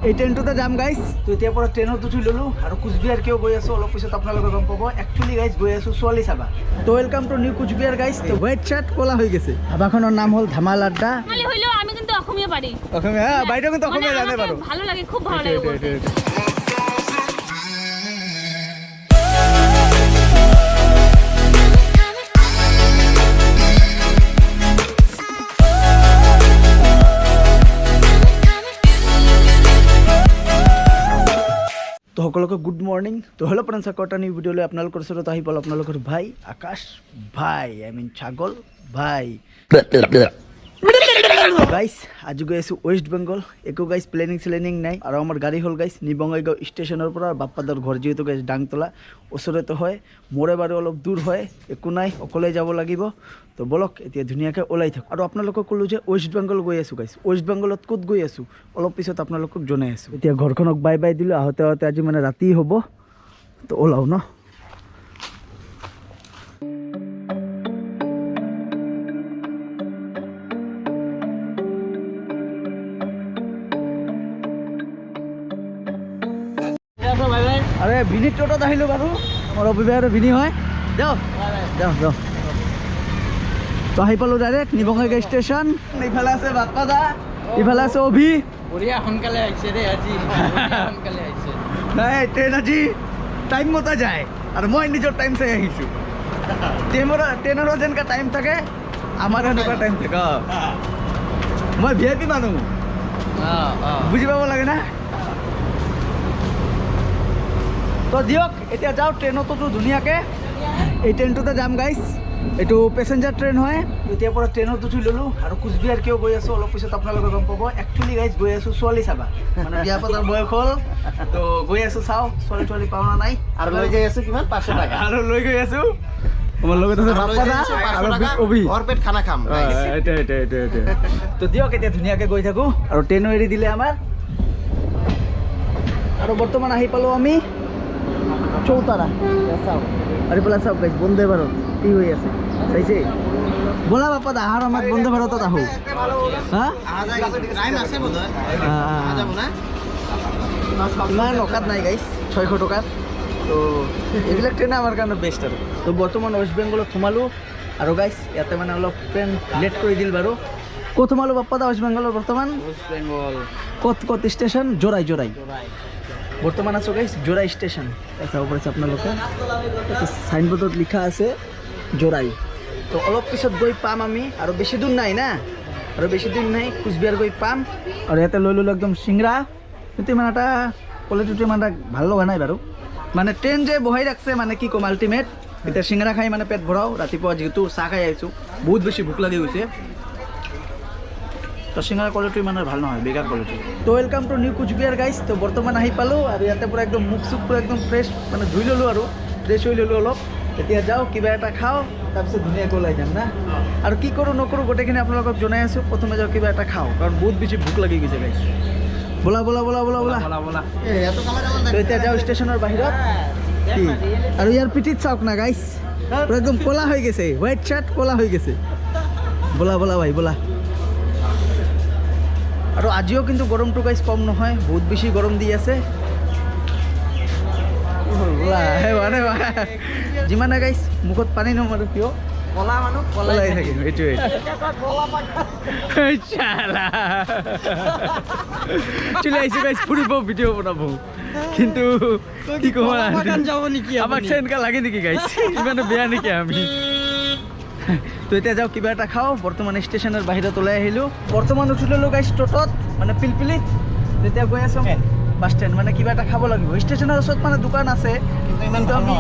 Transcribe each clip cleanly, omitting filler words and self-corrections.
এই ট্ৰেইনটোতে যাম গাইজ। তো এতিয়াৰ পৰা ট্ৰেইনত উঠি ল'লোঁ আৰু কোচবিহাৰ কিয় গৈ আছোঁ অলপ পিছত আপোনালোকে গম পাব। একচুৱেলি গাইজ গৈ আছোঁ ছোৱালী চাবা। তো welcome to new Cooch Behar guys. তো হোৱাইট চাৰ্ট ক'লা হৈ গৈছে। ধাবাখনৰ নাম হ'ল ধামাল আড্ডা। আমি কিন্তু অসমীয়া পাৰি। অসমীয়া বাইদেউ কিন্তু অসমীয়া জানে বাৰু। ভালো লাগে, খুব ভালো লাগে বলতে। তো সকলোকে গুড মৰ্ণিং। তো হেল্ল' ফ্ৰেণ্ডছ, আকৌ এটা নিউ ভিডিঅ'লৈ আপোনালোকৰ ওচৰত আহি পাল আপোনালোকৰ ভাই আকাশ ভাই, ছাগল ভাই। গাইজ আজি গৈ আছোঁ ৱেষ্ট বেংগল। একো গাইজ প্লেনিং নাই। আৰু আমাৰ গাড়ী হ'ল গাইজ নিউ বঙাইগাঁও ষ্টেচনৰ পৰা বাপ্পাদাৰ ঘৰ, যিহেতু গাইজ ডাংতলা ওচৰতে হয়, মোৰে বাৰু অলপ দূৰ হয়, একো নাই, অকলে যাব লাগিব। তো বলক এতিয়া ধুনীয়াকৈ ওলাই থাকক। আৰু আপোনালোকক ক'লোঁ যে ৱেষ্ট বেংগল গৈ আছোঁ গাইজ। ৱেষ্ট বেংগলত ক'ত গৈ আছোঁ অলপ পিছত আপোনালোকক জনাই আছোঁ। এতিয়া ঘৰখনক বাই বাই দিলোঁ, আহোঁতে আজি মানে ৰাতি হ'ব। তো ওলাও ন। আৰে ভিনিৰ টোটোত আহিলো বাৰু, মোৰ অভিভাৱক ভিনি হয়। যাও যাও যাও। তো আহি পালোঁ ডাইৰেক্ট নিউ বঙাইগাঁও ষ্টেচন। ইফালে আছে বাপ্পাদা, ইফালে আছে অভি। বঢ়িয়া সোনকালে আহিছে দেই আজি, সোনকালে আহিছে। নাই ট্ৰেইন আজি টাইম মতে যায় আৰু মই নিজৰ টাইম চাই আহিছোঁ। ট্ৰেইনৰো যেনেকুৱা টাইম থাকে আমাৰ এনেকুৱা টাইম থাকে। মই VIP মানুহ, বুজি পাব লাগে না। তো দিয়ক এতিয়া যাওঁ ট্ৰেইনতো ধুনীয়াকৈ। এই ট্ৰেইনটোতে যাম গাইজ, এইটো পেচেঞ্জাৰ ট্ৰেইন হয়। এতিয়াৰ পৰা ট্ৰেইনত উঠি ল'লোঁ আৰু কোচবিহাৰ কিয় গৈ আছোঁ অলপ পিছত আপোনালোকে গম পাব। একচুৱেলি গাইজ গৈ আছোঁ ছোৱালী চাবা, মানে বিয়া পতাৰ বয়স হ'ল। তো গৈ আছোঁ, চাওঁ ছোৱালী পাওঁ না নাই। আৰু লৈ যাই আছো কিমান 500 টাকা। আৰু লৈ গৈ আছোঁ। আমাৰ লগত আছে বাপ্পাদা আৰু অভি। ভৰপেট খানা খাম। তো দিয়ক এতিয়া ধুনীয়াকৈ গৈ থাকোঁ। আৰু ট্ৰেইনো এৰি দিলে আমাৰ। আৰু বৰ্তমান আহি পালোঁ আমি চৌতাৰা। আৰু পেলাই চাওক গাইজ বন্দে ভাৰত কি হৈ আছে চাইছে। ব'লা বাপ্পাদা আহাৰ আমাক বন্দে ভাৰতত আহোঁ। হা ইমান অকাত নাই গাইজ, 600 টকাত। তো এইবিলাক ট্ৰেইন আমাৰ কাৰণে বেষ্ট। আৰু তো বৰ্তমান ৱেষ্ট বেংগলত সোমালোঁ। আৰু গাইজ ইয়াতে মানে অলপ ট্ৰেইন লেট কৰি দিল বাৰু। ক'ত সোমালোঁ বাপ্পাদা ৱেষ্ট বেংগলৰ বৰ্তমান? ৱেষ্ট বেংগল ক'ত ষ্টেচন? জোৰাই। বৰ্তমান আছোঁ গাইজ জোৰাই ষ্টেচন। চাব পাৰিছে আপোনালোকে, চাইনবোৰ্ডত লিখা আছে জোৰাই। তো অলপ পিছত গৈ পাম আমি, আৰু বেছি দূৰ নাই না, আৰু বেছি দূৰ নাই কোচবিহাৰ গৈ পাম। আৰু ইয়াতে লৈ ল'লোঁ একদম চিংৰা। কিন্তু ইমান এটা কোৱালিটিটো ইমান এটা ভাল লগা নাই বাৰু। মানে ট্ৰেইন যে বহাই ৰাখছে, মানে কি ক'ম আল্টিমেট। এতিয়া চিংৰা খাই মানে পেট ভৰাওঁ, ৰাতিপুৱা যিহেতু চাহ খাই আহিছোঁ, বহুত বেছি ভোক লাগি গৈছে। তো চিংৰাৰ কোৱালিটি ইমান ভাল নহয়, বেকাৰ কোৱালিটি। তো welcome to new Cooch Behar guys. তো বৰ্তমান আহি পালোঁ আৰু ইয়াতে পূৰা একদম মুখ চুখ পূৰা একদম ফ্ৰেছ, মানে ধুই ল'লোঁ আৰু ফ্ৰেছ হৈ ল'লোঁ অলপ। এতিয়া যাওঁ কিবা এটা খাওঁ, তাৰপিছত ধুনীয়াকৈ ওলাই যাম না। আৰু কি কৰোঁ নকৰোঁ গোটেইখিনি আপোনালোকক জনাই আছোঁ। প্ৰথমে যাওঁ কিবা এটা খাওঁ, কাৰণ বহুত বেছি ভোক লাগি গৈছে গাইজ। ব'লা। তো এতিয়া যাওঁ ষ্টেচনৰ বাহিৰত। কি আৰু ইয়াৰ পিঠিত চাওক না গাইজ, পূৰা একদম ক'লা হৈ গৈছে, হোৱাইট চাৰ্ট ক'লা হৈ গৈছে। ব'লা ভাই ব'লা। আৰু আজিও কিন্তু গৰমটো গাইজ কম নহয়, বহুত বেছি গৰম দি আছে। যিমানে গাইজ মুখত পানী নমাৰো কিয়, কলা মানুহ কলাই থাকিম, এইটোৱে। চলি আহিছোঁ গাইজ ফুৰিব, ভিডিঅ' বনাব, কিন্তু কি ক'ব যাব নেকি আমাক এনেকুৱা লাগে নেকি গাইজ, ইমানো বেয়া নেকি আমি। তো এতিয়া যাওঁ কিবা এটা খাওঁ। বৰ্তমান ষ্টেচনৰ বাহিৰত ওলাই আহিলোঁ। বৰ্তমান উঠি ল'লোঁ গাইজ টোটোত, মানে পিলপিলিত। তেতিয়া গৈ আছোঁ বাছ ষ্টেণ্ড, মানে কিবা এটা খাব লাগিব। ষ্টেচনৰ ওচৰত মানে দোকান আছে, কিন্তু আমি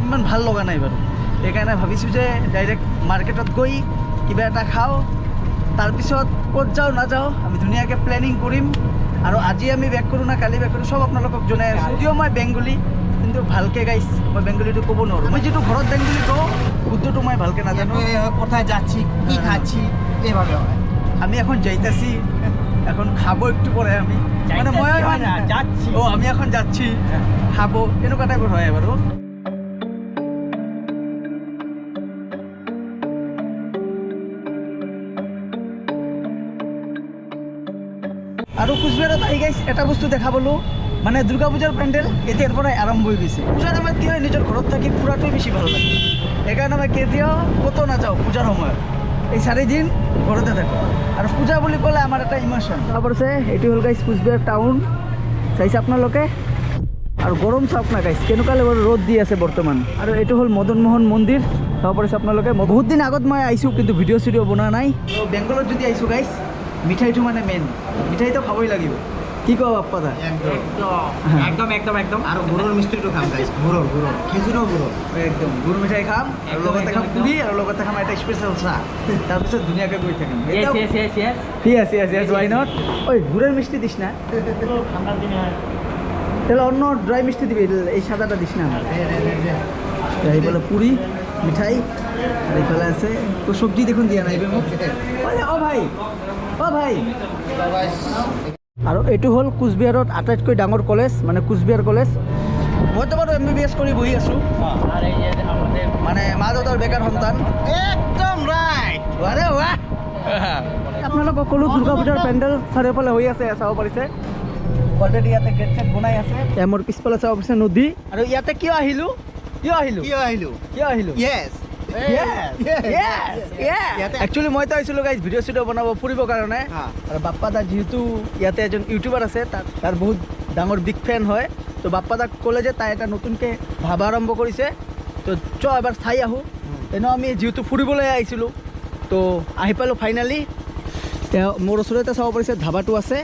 ইমান ভাল লগা নাই বাৰু। সেইকাৰণে ভাবিছোঁ যে ডাইৰেক্ট মাৰ্কেটত গৈ কিবা এটা খাওঁ, তাৰপিছত ক'ত যাওঁ নাযাওঁ আমি ধুনীয়াকৈ প্লেনিং কৰিম। আৰু আজি আমি বেক কৰোঁ না কালি বেক কৰোঁ চব আপোনালোকক জনাই আছোঁ। যদিও মই বেংগলী, কিন্তু ভালকৈ গাইছ মই বেংগলীটো ক'ব নোৱাৰোঁ। মই যিটো ঘৰত বেংগলী কওঁ শুদ্ধটো মই ভালকৈ নাজানো। কোথায় যাচ্ছি, কি খাচ্ছি, এইভাবে হয়। আমি এখন যাইতাছি, এখন খাবো একটু পরে। আমি মানে মই যাচ্ছি, আমি এখন যাচ্ছি খাবো, এনেকুৱা টাইপৰ হয় বাৰু। আৰু কোচবিহাৰত আহি গাইছ এটা বস্তু দেখা পালোঁ মানে দুৰ্গা পূজাৰ পেণ্ডেল এতিয়াৰ পৰাই আৰম্ভ হৈ গৈছে পূজাৰ সময়ত কি হয় নিজৰ ঘৰত থাকি ফুৰাটোৱে বেছি ভাল লাগে সেইকাৰণে মই কেতিয়াও ক'তো নাযাওঁ পূজাৰ সময়ত এই 4 দিন ঘৰতে থাকোঁ আৰু পূজা বুলি ক'লে আমাৰ এটা ইমোশ্যন তাৰপিছত এইটো হ'ল গাইছ কোচবিহাৰ টাউন চাইছে আপোনালোকে আৰু গৰম চাওক না গাইছ কেনেকুৱা লাগিব ৰ'দ দি আছে বৰ্তমান আৰু এইটো হ'ল মদন মোহন মন্দিৰ চাব পাৰিছে আপোনালোকে বহুত দিন আগত মই আহিছোঁ কিন্তু ভিডিঅ' চিডিঅ' বনোৱা নাই বেংগলত যদি আহিছোঁ গাইছ মিঠাইটো মানে মেইন মিঠাইটো খাবই লাগিব কি কোৱা বাপ্পা দা একদম আৰু গুৰৰ মিষ্টিটো খাম গাইছ গুৰৰ খেজুৰৰ গুৰৰ একদম গুৰ মিঠাই খাম আৰু লগতে খাম পুৰি আৰু লগতে খাম এটা স্পেচিয়েল চাহ তাৰপিছত ধুনীয়াকৈ গৈ থাকিম yes why not ঐ গুড়ের মিষ্টি দিস না তাহলে অন্য ড্রাই মিষ্টি দিবি এই সাদাটা দিস না এইফালে পুরি মিঠাই আর এইফালে আছে তো সবজি দেখুন দিয়া নাই ও ভাই আৰু এইটো হ'ল কোচবিহাৰত আটাইতকৈ ডাঙৰ কলেজ মানে কোচবিহাৰ কলেজ মইতো বাৰু MBBS কৰি বহি আছোঁ আৰ এই যে আমাদেৰ মানে মা দেউতাৰ বেকাৰ সন্তান একদম ৰাইট আৰে বাহ আপোনালোকক ক'লো দুৰ্গা পূজাৰ পেণ্ডেল চাৰিওফালে হৈ আছে চাব পাৰিছে অলৰেডি ইয়াতে গেট চেট বনাই আছে মোৰ পিছফালে চাব পাৰিছে নদী আৰু ইয়াতে কিয় আহিলোঁ ইয়েস একচুৱেলি মইতো আহিছিলোঁ গাইজ ভিডিঅ' চিডিঅ' বনাব ফুৰিবৰ কাৰণে আৰু বাপ্পা দা যিহেতু ইয়াতে এজন ইউটিউবাৰ আছে তাৰ বহুত ডাঙৰ বিগ ফেন হয় তো বাপ্পা দাক ক'লে যে তাই এটা নতুনকৈ ধাবা আৰম্ভ কৰিছে তো এবাৰ চাই আহোঁ এনেও আমি যিহেতু ফুৰিবলৈ আহিছিলোঁ তো আহি পালোঁ ফাইনেলি মোৰ ওচৰতে চাব পাৰিছে ধাবাটো আছে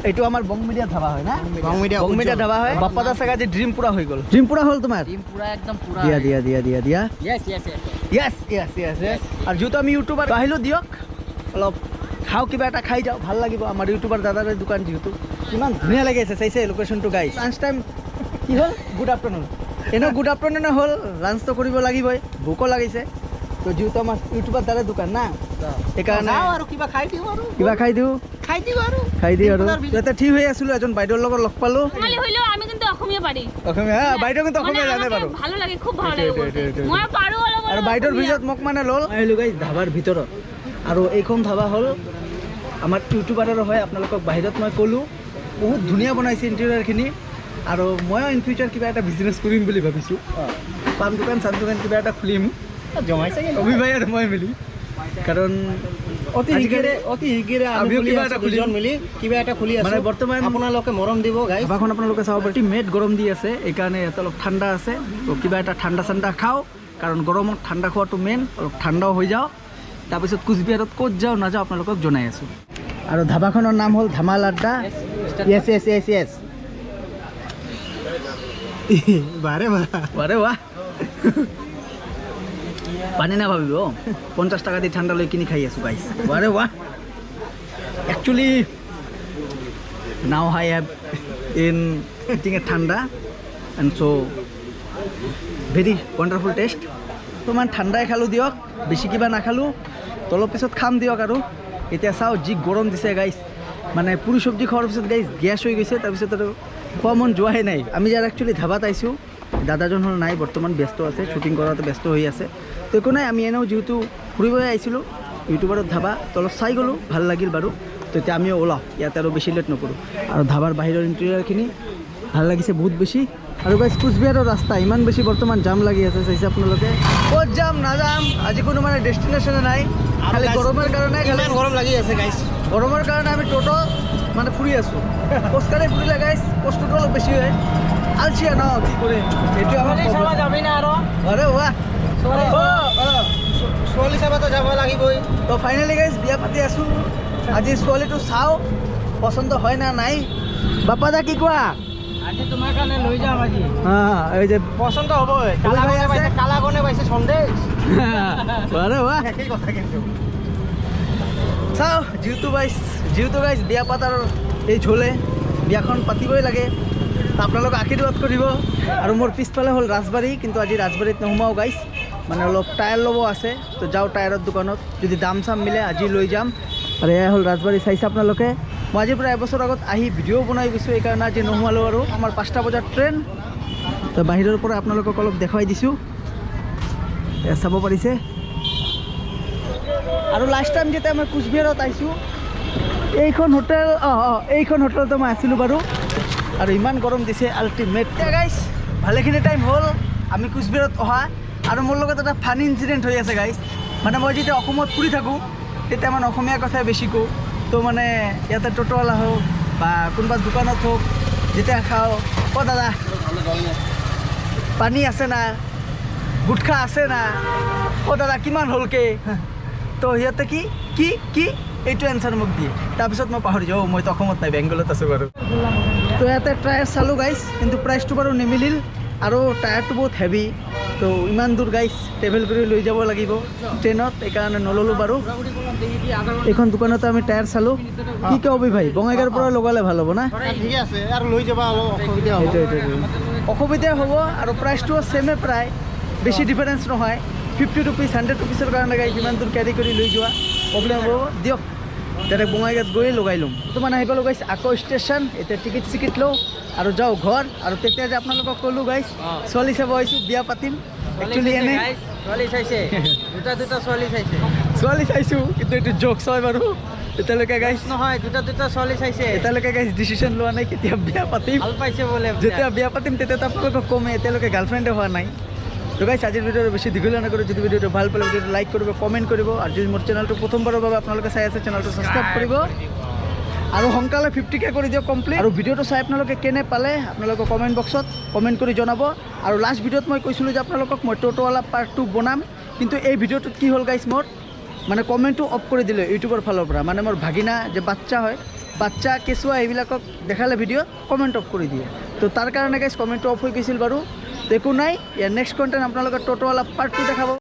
এইটো আমাৰ বংমিডিয়া ধাবা হয় না বংমিডিয়া ধাবা হয় বাপ্পা দা চাগে আজি ড্ৰিম পুৰা হৈ গ'ল ড্ৰিম পুৰা হ'ল তোমাৰ টিম পুৰা একদম পুৰা দিয়া ইয়েস আৰু যিহেতু আমি ইউটিউবাৰ আহিলোঁ দিয়ক অলপ খাওঁ কিবা এটা খাই যাওঁ ভাল লাগিব আমাৰ ইউটিউবাৰ দাদাৰ দোকান যিহেতু কিমান ধুনীয়া লাগি আছে চাইছে লোকেশ্যনটো গাই লাঞ্চ টাইম কি হ'ল গুড আফটাৰনুন এনেও গুড আফটাৰনুনে হ'ল লাঞ্চটো কৰিব লাগিবই ভোকো লাগিছে তো যিহেতু আমাৰ ইউটিউবাৰ দাদাৰ দোকান না সেইকাৰণে আৰু কিবা খাই দিও আৰু খাই দিওঁ আৰু ইয়াতে ঠিক হৈ আছিলোঁ এজন বাইদেউৰ লগত লগ পালোঁ বাঙালি হইলেও আমি কিন্তু অসমীয়া পাৰি অসমীয়া বাইদেউ কিন্তু মানে অসমীয়া জানে আমাকে বাৰু ভালো লাগে খুব ভালো লাগে বলতে। এইটো। মই পাৰো অলপ আৰু বাইদেউৰ ভিডিঅ'ত মোক মানে ল'ল আহিলোঁ গাইজ ধাবাৰ ভিতৰত আৰু এইখন ধাবা হ'ল আমাৰ ইউটিউবাৰৰ হয় আপোনালোকক বাহিৰত মই ক'লোঁ বহুত ধুনীয়া বনাইছে ইণ্টেৰিয়ৰখিনি আৰু ময়ো ইন ফিউচাৰ কিবা এটা বিজনেছ কৰিম বুলি ভাবিছোঁ পাণ দোকান চান দোকান কিবা এটা খুলিম জমাইছে অভিভাই আৰু মই মিলি কাৰণ অতি হিগিৰে আমিও কিবা এটা খুলিম। কিবা এটা খুলি মানে বৰ্তমান আপোনালোকে মৰম দিব গাইছ ধাবাখন আপোনালোকে চাব পাৰি মেট গৰম দি আছে এইকাৰণে ইয়াতে অলপ ঠাণ্ডা আছে তো কিবা এটা ঠাণ্ডা চাণ্ডা খাওঁ কাৰণ গৰমত ঠাণ্ডা খোৱাটো মেইন অলপ ঠাণ্ডাও হৈ যাওঁ তাৰপিছত কোচবিহাৰত ক'ত যাওঁ নাযাওঁ আপোনালোকক জনাই আছোঁ আৰু ধাবাখনৰ নাম হ'ল ধামাল আড্ডা ইয়েস বাৰে আৰে বাহ পানী নাভাবিব 50 টাকা দি ঠাণ্ডা লৈ কিনি খাই আছোঁ গাইছ আৰে বাহ actually now I have in eating a thanda and so' very wonderful taste তো মানে ঠাণ্ডাই খালোঁ দিয়ক বেছি কিবা নাখালোঁ তো অলপ পিছত খাম দিয়ক আৰু এতিয়া চাওঁ যি গৰম দিছে গাইছ মানে পুৰি চব্জি খোৱাৰ পিছত গাইছ গেছ হৈ গৈছে তাৰপিছত আৰু খোৱা মন যোৱাহে নাই আমি যাৰ একচুৱেলি ধাবাত আহিছোঁ দাদাজন হ'ল নাই বৰ্তমান ব্যস্ত আছে শ্বুটিং কৰাতে ব্যস্ত হৈ আছে তো একো নাই আমি এনেও যিহেতু ফুৰিবলৈ আহিছিলোঁ ইউটিউবাৰত ধাবা তো অলপ চাই গ'লোঁ ভাল লাগিল বাৰু তো এতিয়া আমিও ওলাওঁ ইয়াতে আৰু বেছি লেট নকৰোঁ আৰু ধাবাৰ বাহিৰৰ ইণ্টেৰিয়ৰখিনি ভাল লাগিছে বহুত বেছি আৰু গাইছ কোচবিহাৰৰ ৰাস্তা ইমান বেছি বৰ্তমান জাম লাগি আছে চাইছে আপোনালোকে ক'ত যাম নাযাম আজি কোনো মানে ডেষ্টিনেশ্যনে নাই খালি গৰমৰ কাৰণে গৰম লাগি আছে গাইছ গৰমৰ কাৰণে আমি টোটো মানে ফুৰি আছোঁ খোজকাঢ়ি ফুৰিলে গাইছ কষ্টটো অলপ বেছি হয় আলচিয়া ন কি কৰে এইটো আমাৰ problem। যাবি না আৰু আৰে বাহ ছোৱালী চাবাতো যাব লাগিবই তো ফাইনেলি গাইছ বিয়া পাতি আছোঁ আজি ছোৱালীটো চাওঁ পচন্দ হয় না নাই বাপ্পা দা কি কোৱা আজি তোমাৰ কাৰণে লৈ যাম আজি এই যে পচন্দ হ'বই কালাগনে পাইছে, কালাগনে পাইছে সন্দেশ আৰে বাহ একেই কথা কিন্তু চাওঁ যিহেতু গাইছ বিয়া পাতাৰ এই ঝোলে বিয়াখন পাতিবই লাগে আপোনালোক আশীৰ্বাদ কৰিব আৰু মোৰ পিছফালে হ'ল ৰাজবাৰী কিন্তু আজি ৰাজবাৰীত নোসোমাওঁ গাইছ মানে অলপ টায়াৰ ল'ব আছে তো যাওঁ টায়াৰৰ দোকানত যদি দাম চাম মিলে আজি লৈ যাম আৰু এয়া হ'ল ৰাজবাৰী চাইছে আপোনালোকে মই আজিৰ পৰা এবছৰ আগত আহি ভিডিঅ' বনাই গৈছোঁ এইকাৰণে আজি নোসোমালোঁ আৰু আমাৰ 5টা বজাত ট্ৰেইন তো বাহিৰৰ পৰা আপোনালোকক অলপ দেখুৱাই দিছোঁ এয়া চাব পাৰিছে আৰু লাষ্ট টাইম যেতিয়া মই কোচবিহাৰত আহিছোঁ এইখন হোটেল এইখন হোটেলতে মই আছিলোঁ বাৰু আৰু ইমান গৰম দিছে আল্টিমেট গাইছ ভালেখিনি টাইম হ'ল আমি কোচবিহাৰত অহা আৰু মোৰ লগত এটা ফানি ইনচিডেণ্ট হৈ আছে গাইছ মানে মই যেতিয়া অসমত ফুৰি থাকোঁ তেতিয়া মানে অসমীয়া কথাই বেছি কওঁ তো মানে ইয়াতে টোটোৱালা হওক বা কোনোবা দোকানত হওক যেতিয়া খাওঁ দাদা পানী আছে না গুটখা আছে না দাদা কিমান হ'লকে তো সিহঁতে কি এইটো এনচাৰ মোক দিয়ে তাৰপিছত মই পাহৰি যাওঁ মইতো অসমত নাই বেংগলত আছোঁ বাৰু তো ইয়াতে টায়াৰ চালোঁ গাইছ কিন্তু প্ৰাইচটো বাৰু নিমিলিল আৰু টায়াৰটো বহুত হেভি তো ইমান দূৰ গাইছ ট্ৰেভেল কৰি লৈ যাব লাগিব ট্ৰেইনত সেইকাৰণে নল'লোঁ বাৰু এইখন দোকানতে আমি টায়াৰ চালোঁ কি কবি ভাই বঙাইগাঁৱৰ পৰা লগালে ভাল হ'ব না ঠিকে আছে আৰু লৈ যাবা অলপ অসুবিধা হ'ব অসুবিধা হ'ব আৰু প্ৰাইচটো ছেমে প্ৰায় বেছি ডিফাৰেঞ্চ নহয় 50 ৰুপিজ 100 ৰুপিজৰ কাৰণে গাইছ ইমান দূৰ কেৰি কৰি লৈ যোৱা প্ৰব্লেম হ'ব দিয়ক ডাইৰেক্ট বঙাইগাঁৱত গৈ লগাই ল'ম তো মানে আহিব লগাইছে আকৌ ষ্টেচন এতিয়া টিকেট লওঁ আৰু যাওঁ ঘৰ আৰু তেতিয়া যে আপোনালোকক ক'লোঁ গাইছ ছোৱালী চাব আহিছোঁ বিয়া পাতিম একচুৱেলি এনে ছোৱালী চাইছোঁ কিন্তু এইটো জোকছ হয় বাৰু এতিয়ালৈকে গাইছ নহয় দুটা ছোৱালী চাইছে এতিয়ালৈকে গাইছ ডিচিশ্যন লোৱা নাই কেতিয়া বিয়া পাতিম ভাল পাইছে বোলে যেতিয়া বিয়া পাতিম তেতিয়া আপোনালোকক কমে এতিয়ালৈকে গাৰ্লফ্ৰেণ্ডে হোৱা নাই তো গাইছ আজিৰ ভিডিঅ'টো বেছি দীঘলীয়া নকৰোঁ যদি ভিডিঅ'টো ভাল পালে ভিডিঅ'টো লাইক কৰিব কমেণ্ট কৰিব আৰু যদি মোৰ চেনেলটো প্ৰথমবাৰৰ বাবে আপোনালোকে চাই আছে চেনেলটো ছাবস্ক্ৰাইব কৰিব আৰু সোনকালে 50K কৰি দিয়ক কমপ্লিট আৰু ভিডিঅ'টো চাই আপোনালোকে কেনে পালে আপোনালোকে কমেণ্ট বক্সত কমেণ্ট কৰি জনাব আৰু লাষ্ট ভিডিঅ'ত মই কৈছিলোঁ যে আপোনালোকক মই টোটোৱালা পাৰ্ট 2 বনাম কিন্তু এই ভিডিঅ'টোত কি হ'ল গাইছ মোৰ মানে কমেণ্টটো অফ কৰি দিলে ইউটিউবৰ ফালৰ পৰা মানে মোৰ ভাগিনা যে বাচ্চা হয় বাচ্চা কেঁচুৱা এইবিলাকক দেখালে ভিডিঅ' কমেণ্ট অফ কৰি দিয়ে তো তাৰ কাৰণে গাইছ কমেণ্টটো অফ হৈ গৈছিল বাৰু তো একো নাই ইয়াৰ নেক্সট কণ্টেণ্ট আপোনালোকে টোটোৱালা পাৰ্ট 2 দেখাব